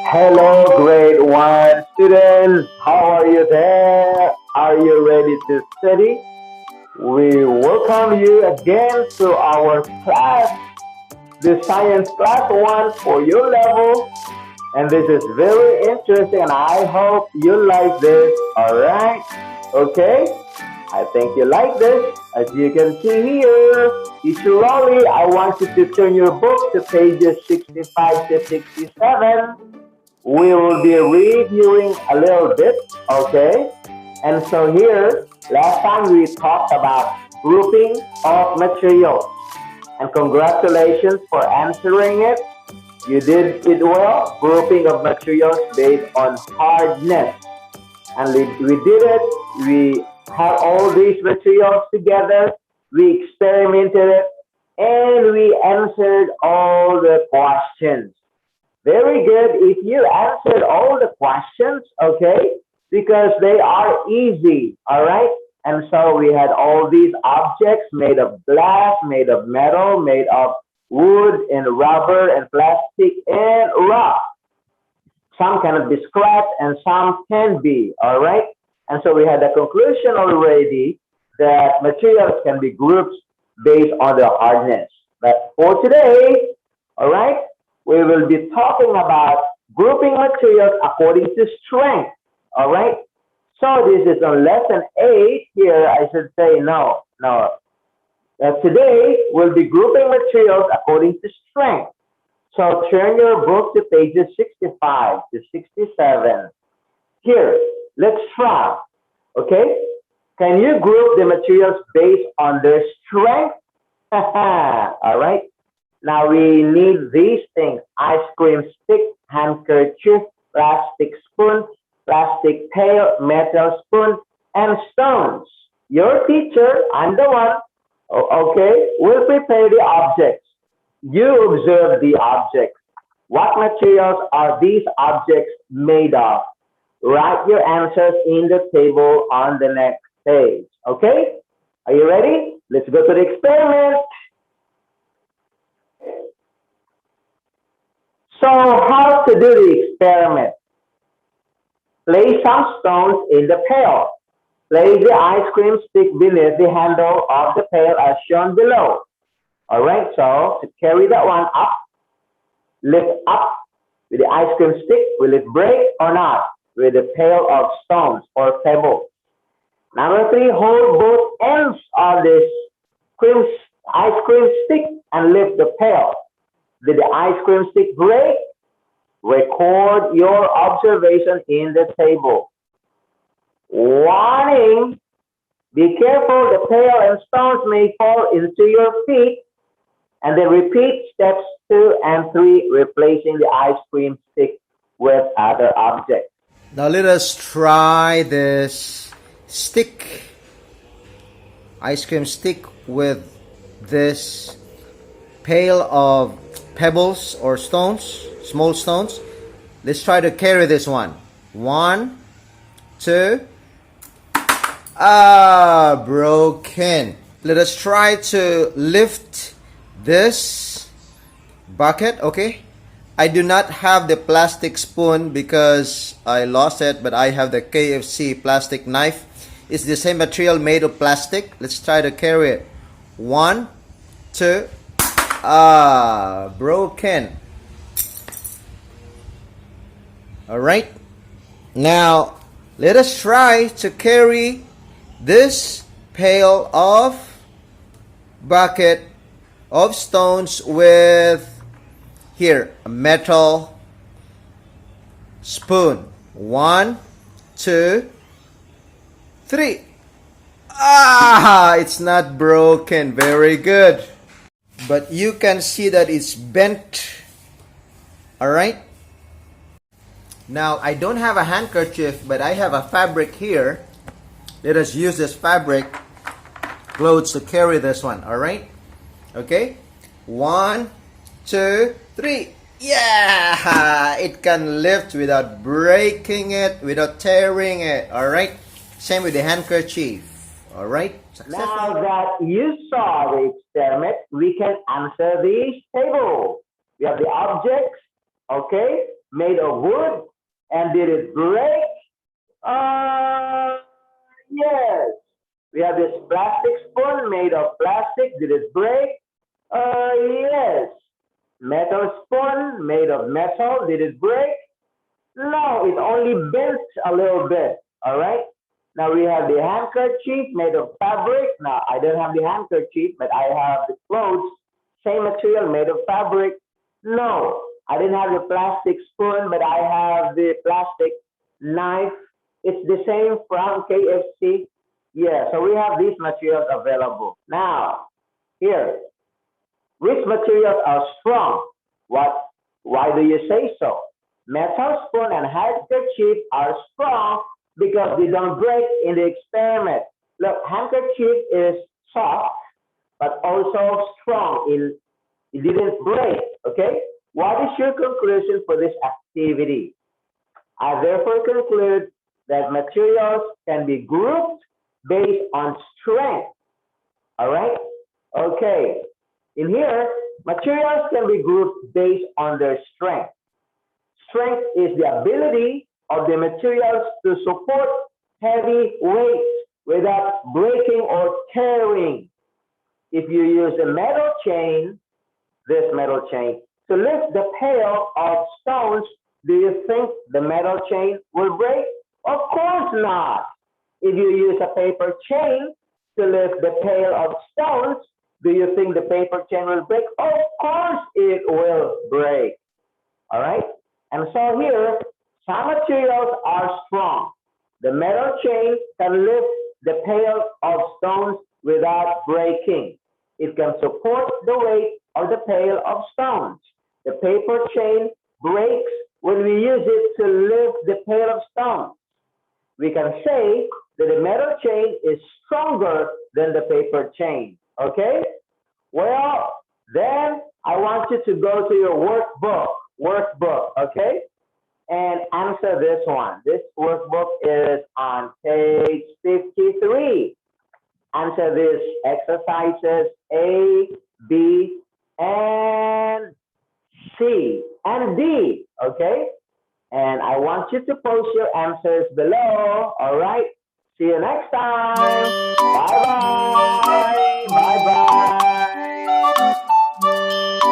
Hello, grade one students. How are you there? Are you ready to study? We welcome you again to our class, the science class one for your level. And this is very interesting, and I hope you like this. All right. Okay. I think you like this. As you can see here, teacher Rolly, I want you to turn your book to pages 65 to 67. We will be reviewing a little bit, okay? And so here, last time we talked about grouping of materials. And congratulations for answering it. You did it well. Grouping of materials based on hardness. And we did it. We had all these materials together. We experimented it. And we answered all the questions. Very good. If you answered all the questions, okay, because they are easy, all right? And so we had all these objects made of glass, made of metal, made of wood and rubber and plastic and rock. Some cannot be scratched and some can be, all right? And so we had a conclusion already that materials can be grouped based on the hardness. But for today, all right, we will be talking about grouping materials according to strength. All right. So this is on lesson 8 here. I should say no. Today we'll be grouping materials according to strength. So turn your book to pages 65 to 67. Here, let's try. Okay. Can you group the materials based on their strength? All right. Now we need these things: ice cream stick, handkerchief, plastic spoon, plastic pail, metal spoon, and stones. Your teacher, I'm the one, okay, will prepare the objects. You observe the objects. What materials are these objects made of? Write your answers in the table on the next page. Okay? Are you ready? Let's go to the experiment. So how to do the experiment? Place some stones in the pail. Place the ice cream stick beneath the handle of the pail as shown below. All right, so to carry that one up, lift up with the ice cream stick. Will it break or not? With a pail of stones or pebbles. Number 3, hold both ends of this ice cream stick and lift the pail. Did the ice cream stick break? Record your observation in the table. Warning! Be careful, the pail and stones may fall into your feet. And then repeat steps 2 and 3, replacing the ice cream stick with other objects. Now let us try this stick, ice cream stick, with this pail of pebbles or stones, small stones. Let's try to carry this one. 1, 2. Broken. Let us try to lift this bucket. Okay, I do not have the plastic spoon because I lost it, but I have the KFC plastic knife. It's the same material, made of plastic. Let's try to carry it. 1, 2. Broken. All right, now let us try to carry this pail of bucket of stones with here a metal spoon. 1, 2, 3. It's not broken. Very good. But you can see that it's bent. All right. Now I don't have a handkerchief, but I have a fabric here. Let us use this fabric clothes to carry this one. All right. Okay. 1, 2, 3. Yeah, it can lift without breaking it, without tearing it. All right. Same with the handkerchief. All right. Now that you saw the experiment, we can answer this table. We have the objects, okay? made of wood, and did it break? Yes. We have this plastic spoon made of plastic. Did it break? Yes. Metal spoon made of metal. Did it break? No, it only bent a little bit. All right. Now we have the handkerchief made of fabric. Now I don't have the handkerchief, but I have the clothes, same material made of fabric. No, I didn't have the plastic spoon, but I have the plastic knife. It's the same from KFC. Yeah, so we have these materials available. Now, here, which materials are strong? What? Why do you say so? Metal spoon and handkerchief are strong because they don't break in the experiment. Look, handkerchief is soft but also strong. It didn't break. Okay. What is your conclusion for this activity? I therefore conclude that materials can be grouped based on strength. All right. Okay. In here, materials can be grouped based on their strength. Strength is the ability of the materials to support heavy weights without breaking or tearing. If you use a metal chain, this metal chain, to lift the pail of stones, do you think the metal chain will break? Of course not. If you use a paper chain to lift the pail of stones, do you think the paper chain will break? Of course it will break. All right? And so here, some materials are strong. The metal chain can lift the pail of stones without breaking. It can support the weight of the pail of stones. The paper chain breaks when we use it to lift the pail of stones. We can say that the metal chain is stronger than the paper chain. Okay? Well, then I want you to go to your workbook, okay? And answer this one. This workbook is on page 53. Answer these exercises A, B, and C, and D, okay? And I want you to post your answers below, all right? See you next time. Bye-bye. Bye-bye.